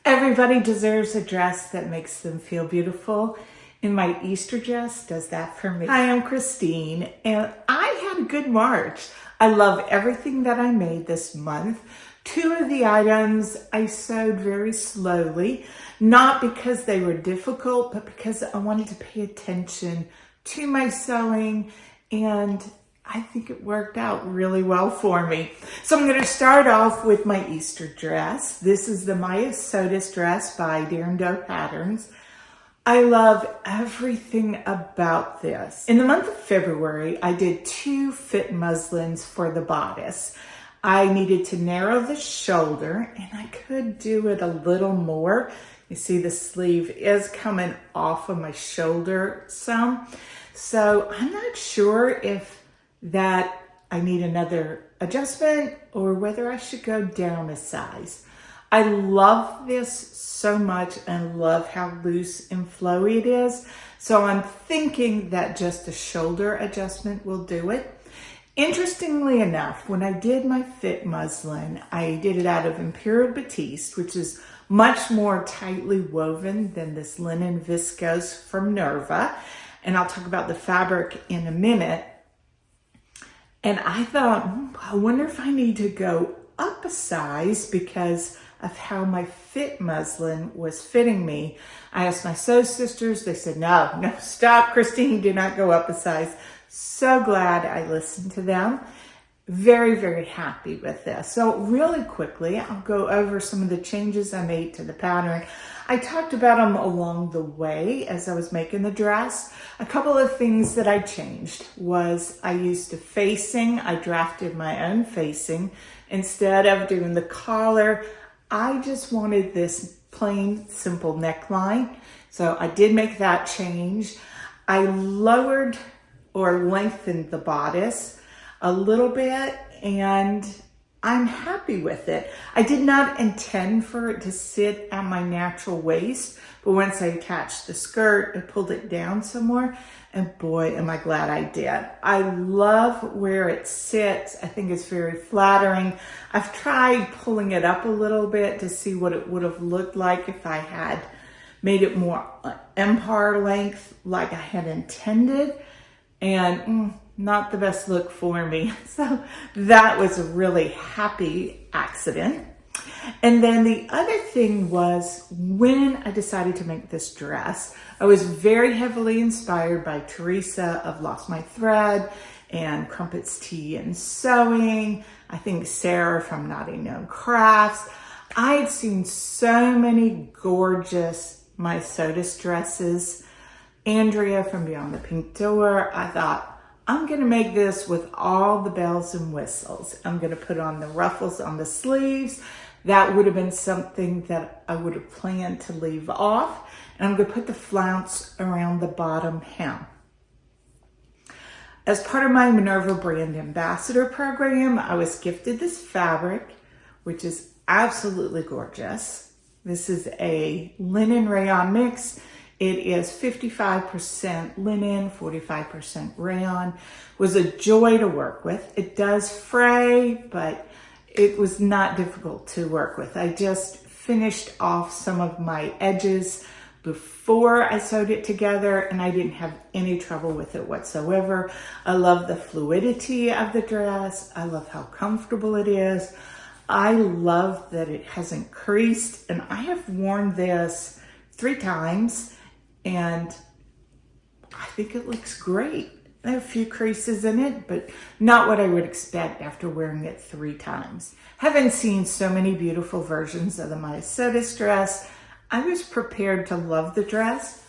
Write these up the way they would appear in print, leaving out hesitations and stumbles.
Everybody deserves a dress that makes them feel beautiful. And my Easter dress does that for me. Hi, I'm Christine, and I had a good March. I love everything that I made this month. 2 of the items I sewed very slowly, not because they were difficult, but because I wanted to pay attention to my sewing, and I think it worked out really well for me. So I'm going to start off with my Easter dress. This is the Myosotis Dress by Patterns. I love everything about this. In the month of February, I did 2 fit muslins for the bodice. I needed to narrow the shoulder, and I could do it a little more. You see the sleeve is coming off of my shoulder some. So I'm not sure if that I need another adjustment or whether I should go down a size. I love this so much and love how loose and flowy it is. So I'm thinking that just a shoulder adjustment will do it. Interestingly enough, when I did my fit muslin, I did it out of Imperial Batiste, which is much more tightly woven than this linen viscose from Nerva. And I'll talk about the fabric in a minute. And I thought, I wonder if I need to go up a size because of how my fit muslin was fitting me. I asked my sew sisters, they said, no, stop, Christine, do not go up a size. So glad I listened to them. Very, very happy with this. So really quickly, I'll go over some of the changes I made to the pattern. I talked about them along the way as I was making the dress. A couple of things that I changed was I used a facing. I drafted my own facing. Instead of doing the collar, I just wanted this plain, simple neckline. So I did make that change. I lowered or lengthened the bodice a little bit, and I'm happy with it. I did not intend for it to sit at my natural waist, but once I attached the skirt, I pulled it down some more, and boy, am I glad I did. I love where it sits. I think it's very flattering. I've tried pulling it up a little bit to see what it would have looked like if I had made it more empire length like I had intended, and not the best look for me. So that was a really happy accident. And then the other thing was when I decided to make this dress, I was very heavily inspired by Teresa of Lost My Thread and Crumpets Tea and Sewing. I think Sarah from Naughty Gnome Crafts. I had seen so many gorgeous Myosotis dresses. Andrea from Beyond the Pink Door. I thought, I'm going to make this with all the bells and whistles. I'm going to put on the ruffles on the sleeves. That would have been something that I would have planned to leave off. And I'm going to put the flounce around the bottom hem. As part of my Minerva Brand Ambassador program, I was gifted this fabric, which is absolutely gorgeous. This is a linen rayon mix. It is 55% linen, 45% rayon. It was a joy to work with. It does fray, but it was not difficult to work with. I just finished off some of my edges before I sewed it together, and I didn't have any trouble with it whatsoever. I love the fluidity of the dress. I love how comfortable it is. I love that it hasn't creased, and I have worn this 3 times. And I think it looks great. There are a few creases in it, but not what I would expect after wearing it 3 times. Having seen so many beautiful versions of the Myosotis dress, I was prepared to love the dress.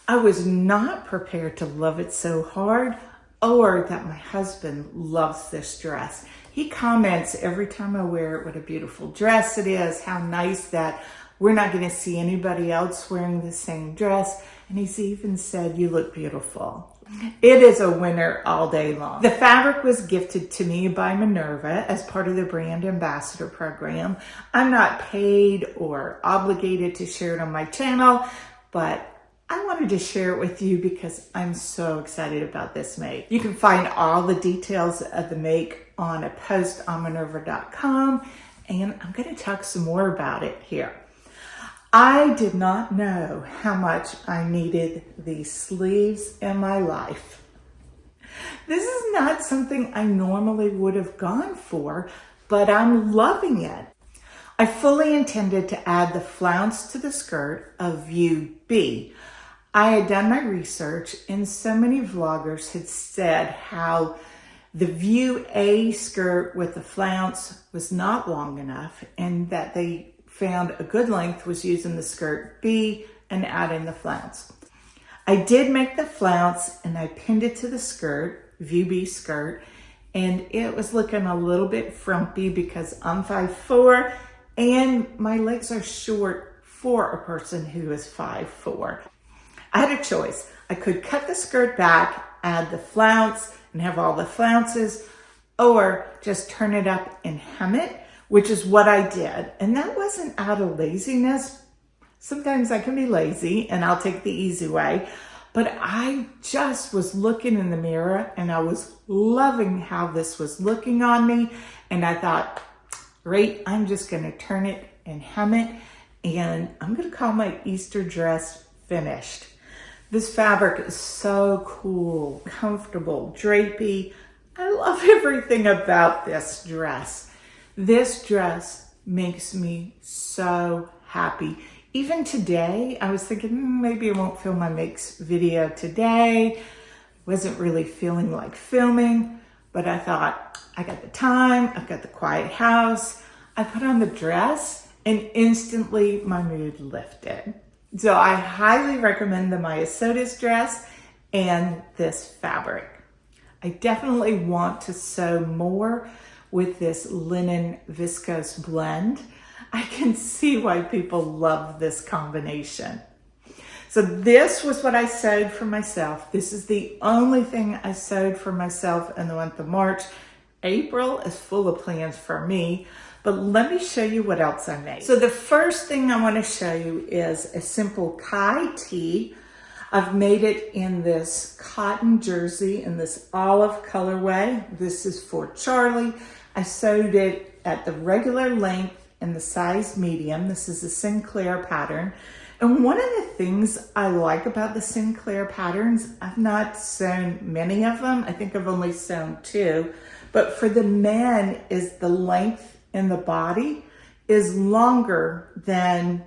I was not prepared to love it so hard, or that my husband loves this dress. He comments every time I wear it what a beautiful dress it is, how nice that we're not going to see anybody else wearing the same dress. And he's even said, you look beautiful. It is a winner all day long. The fabric was gifted to me by Minerva as part of the Brand Ambassador program. I'm not paid or obligated to share it on my channel, but I wanted to share it with you because I'm so excited about this make. You can find all the details of the make on a post on Minerva.com, and I'm going to talk some more about it here. I did not know how much I needed these sleeves in my life. This is not something I normally would have gone for, but I'm loving it. I fully intended to add the flounce to the skirt of view B. I had done my research and so many vloggers had said how the view A skirt with the flounce was not long enough and that they found a good length was using the skirt B and adding the flounce. I did make the flounce and I pinned it to the skirt, view B skirt, and it was looking a little bit frumpy because I'm 5'4" and my legs are short for a person who is 5'4". I had a choice. I could cut the skirt back, add the flounce, and have all the flounces, or just turn it up and hem it, which is what I did. And that wasn't out of laziness. Sometimes I can be lazy and I'll take the easy way, but I just was looking in the mirror and I was loving how this was looking on me. And I thought, great, I'm just gonna turn it and hem it, and I'm gonna call my Easter dress finished. This fabric is so cool, comfortable, drapey. I love everything about this dress. This dress makes me so happy. Even today, I was thinking maybe I won't film my makes video today. Wasn't really feeling like filming, but I thought, I got the time, I've got the quiet house. I put on the dress and instantly my mood lifted. So I highly recommend the Myosotis dress and this fabric. I definitely want to sew more with this linen viscose blend. I can see why people love this combination. So this was what I sewed for myself. This is the only thing I sewed for myself in the month of March. April is full of plans for me. But let me show you what else I made. So the first thing I want to show you is a simple Kai T. I've made it in this cotton jersey in this olive colorway. This is for Charlie. I sewed it at the regular length in the size medium. This is a Sinclair pattern. And one of the things I like about the Sinclair patterns, I've not sewn many of them. I think I've only sewn 2. But for the men is the length in the body is longer than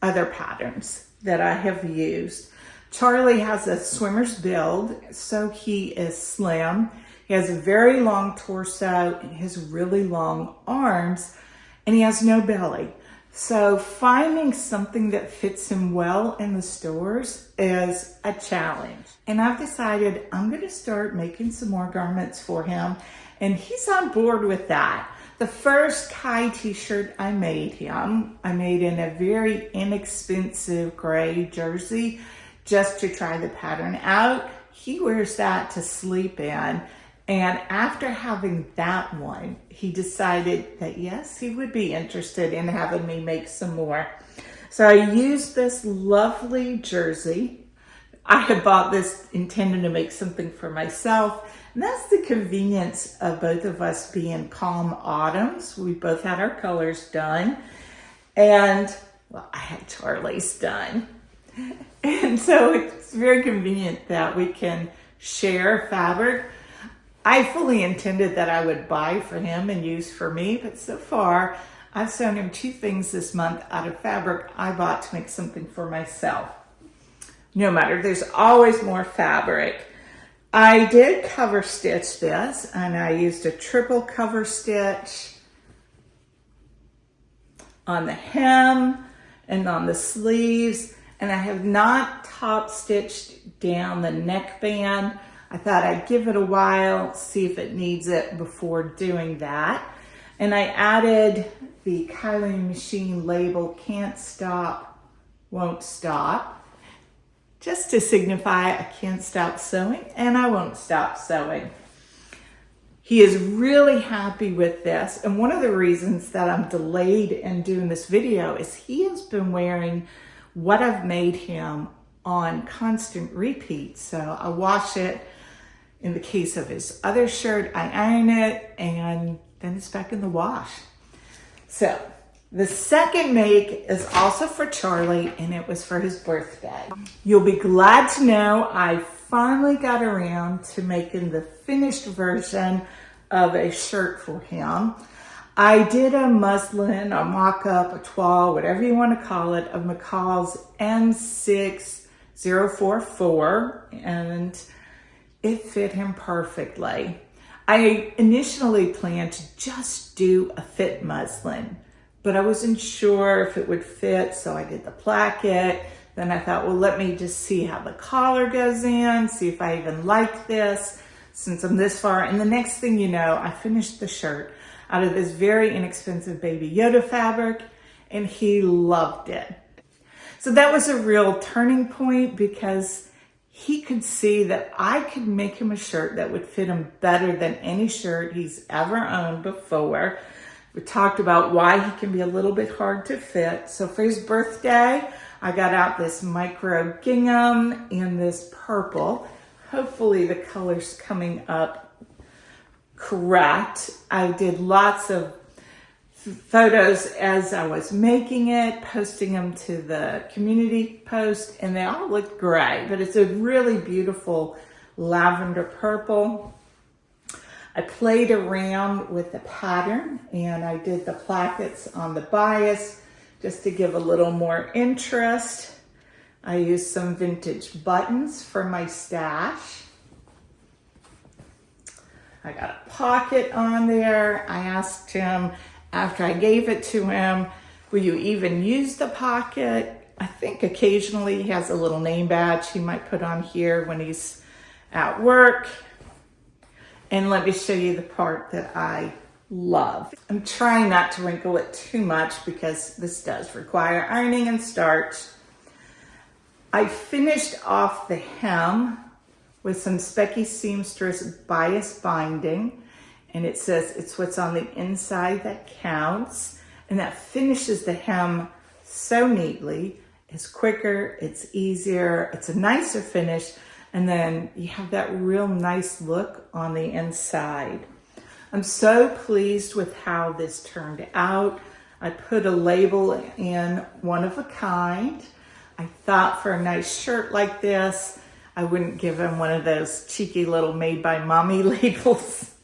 other patterns that I have used. Charlie has a swimmer's build, so he is slim. He has a very long torso and he has really long arms, and he has no belly. So finding something that fits him well in the stores is a challenge. And I've decided I'm gonna start making some more garments for him, and he's on board with that. The first Kai t-shirt I made him, I made in a very inexpensive gray jersey just to try the pattern out. He wears that to sleep in. And after having that one, he decided that yes, he would be interested in having me make some more. So I used this lovely jersey. I had bought this intending to make something for myself. And that's the convenience of both of us being calm autumns. We both had our colors done. And, well, I had Charlie's done. And so it's very convenient that we can share fabric. I fully intended that I would buy for him and use for me, but so far I've sewn him 2 things this month out of fabric I bought to make something for myself. No matter, there's always more fabric. I did cover stitch this, and I used a triple cover stitch on the hem and on the sleeves, and I have not top stitched down the neckband. I thought I'd give it a while, see if it needs it before doing that. And I added the Kylie Machine label, "Can't Stop, Won't Stop," just to signify I can't stop sewing and I won't stop sewing. He is really happy with this. And one of the reasons that I'm delayed in doing this video is he has been wearing what I've made him on constant repeat. So I wash it. In the case of his other shirt, I iron it and then it's back in the wash. So The second make is also for Charlie, and it was for his birthday. You'll be glad to know I finally got around to making the finished version of a shirt for him. I did a muslin, a mock-up, a toile, whatever you want to call it, of McCall's M6044, and it fit him perfectly. I initially planned to just do a fit muslin, but I wasn't sure if it would fit, so I did the placket. Then I thought, well, let me just see how the collar goes in, see if I even like this since I'm this far. And the next thing you know, I finished the shirt out of this very inexpensive Baby Yoda fabric, and he loved it. So that was a real turning point because he could see that I could make him a shirt that would fit him better than any shirt he's ever owned before. We talked about why he can be a little bit hard to fit. So for his birthday, I got out this micro gingham in this purple. Hopefully the color's coming up correct. I did lots of photos as I was making it, posting them to the community post, and they all looked great, but it's a really beautiful lavender purple. I played around with the pattern and I did the plackets on the bias just to give a little more interest. I used some vintage buttons for my stash. I got a pocket on there. I asked him after I gave it to him, will you even use the pocket? I think occasionally he has a little name badge he might put on here when he's at work. And let me show you the part that I love. I'm trying not to wrinkle it too much because this does require ironing and starch. I finished off the hem with some Specky Seamstress bias binding, and it says it's what's on the inside that counts, and that finishes the hem so neatly. It's quicker, it's easier, it's a nicer finish, and then you have that real nice look on the inside. I'm so pleased with how this turned out. I put a label in, one of a kind. I thought for a nice shirt like this, I wouldn't give him one of those cheeky little made by mommy labels.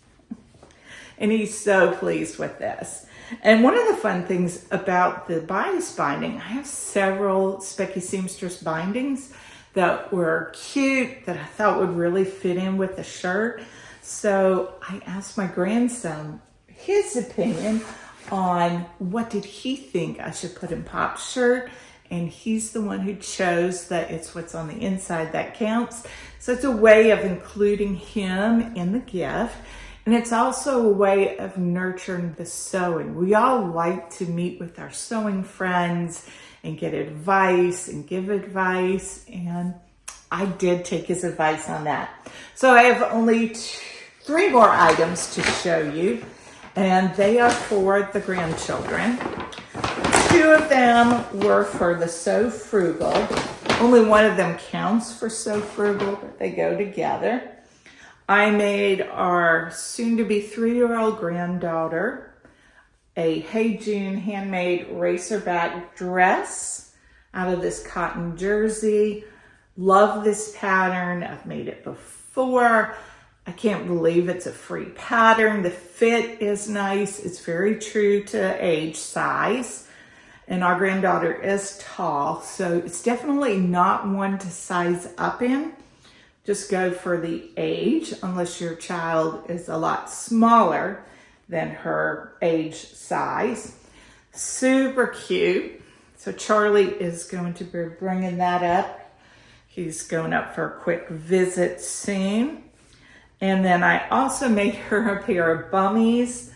And he's so pleased with this. And one of the fun things about the bias binding, I have several Specky Seamstress bindings that were cute that I thought would really fit in with the shirt. So I asked my grandson his opinion on what did he think I should put in Pop's shirt. And he's the one who chose that it's what's on the inside that counts. So it's a way of including him in the gift. And it's also a way of nurturing the sewing. We all like to meet with our sewing friends and get advice and give advice. And I did take his advice on that. So I have only 3 more items to show you. And they are for the grandchildren. 2 of them were for the So Frugal. Only one of them counts for So Frugal, but they go together. I made our soon-to-be 3-year-old granddaughter a Hey June handmade racerback dress out of this cotton jersey. Love this pattern. I've made it before. I can't believe it's a free pattern. The fit is nice. It's very true to age size. And our granddaughter is tall, so it's definitely not one to size up in. Just go for the age, unless your child is a lot smaller than her age size. Super cute. So Charlie is going to be bringing that up. He's going up for a quick visit soon. And then I also made her a pair of bummies.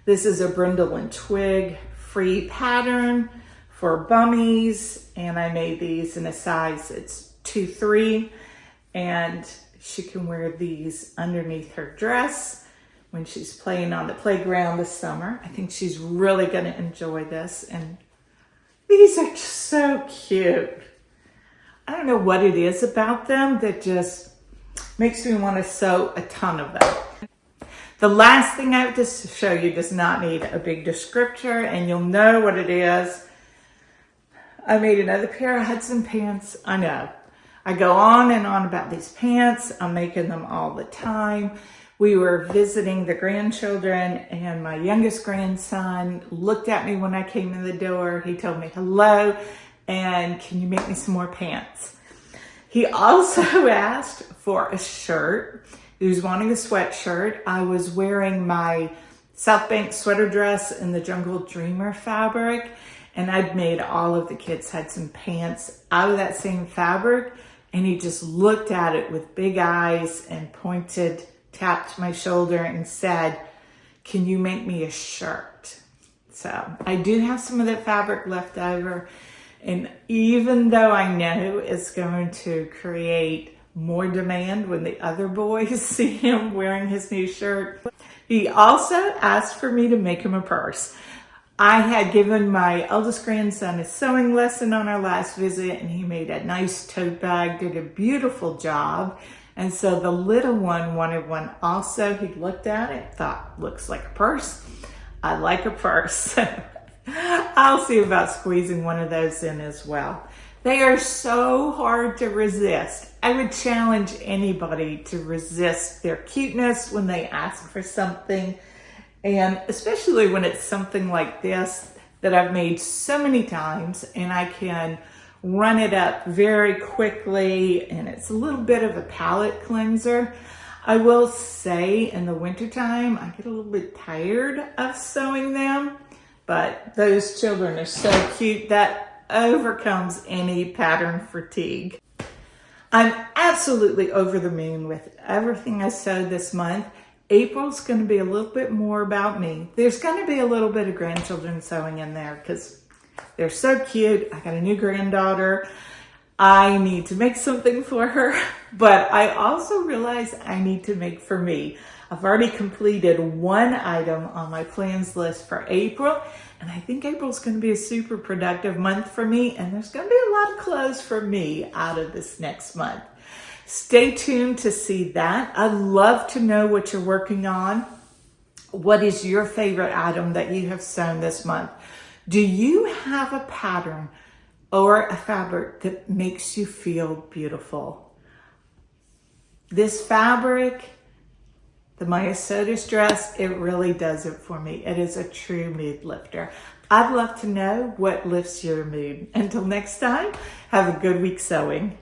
This is a Brindle and Twig free pattern for bummies, and I made these in a size, it's 2-3, and she can wear these underneath her dress when she's playing on the playground this summer. I think she's really gonna enjoy this, and these are just so cute. I don't know what it is about them that just makes me want to sew a ton of them. The last thing I have to show you does not need a big descriptor, and you'll know what it is. I made another pair of Hudson pants. I know. I go on and on about these pants. I'm making them all the time. We were visiting the grandchildren, and my youngest grandson looked at me when I came in the door. He told me hello, and can you make me some more pants? He also asked for a shirt. He was wanting a sweatshirt. I was wearing my South Bank sweater dress in the Jungle Dreamer fabric, and I'd made all of the kids Hudson pants out of that same fabric, and he just looked at it with big eyes and tapped my shoulder and said, can you make me a shirt? So I do have some of that fabric left over, and even though I know it's going to create more demand when the other boys see him wearing his new shirt, he also asked for me to make him a purse. I had given my eldest grandson a sewing lesson on our last visit, and he made a nice tote bag, did a beautiful job. And so the little one wanted one also. He looked at it, thought, looks like a purse. I like a purse. I'll see about squeezing one of those in as well. They are so hard to resist. I would challenge anybody to resist their cuteness when they ask for something. And especially when it's something like this that I've made so many times, and I can run it up very quickly, and it's a little bit of a palette cleanser. I will say in the wintertime, I get a little bit tired of sewing them, but those children are so cute that overcomes any pattern fatigue. I'm absolutely over the moon with everything I sewed this month. April's going to be a little bit more about me. There's going to be a little bit of grandchildren sewing in there because they're so cute. I got a new granddaughter. I need to make something for her, but I also realize I need to make for me. I've already completed one item on my plans list for April, and I think April's going to be a super productive month for me, and there's going to be a lot of clothes for me out of this next month. Stay tuned to see that. I'd love to know what you're working on. What is your favorite item that you have sewn this month? Do you have a pattern or a fabric that makes you feel beautiful? This fabric, the Myosotis dress, it really does it for me. It is a true mood lifter. I'd love to know what lifts your mood. Until next time, have a good week sewing.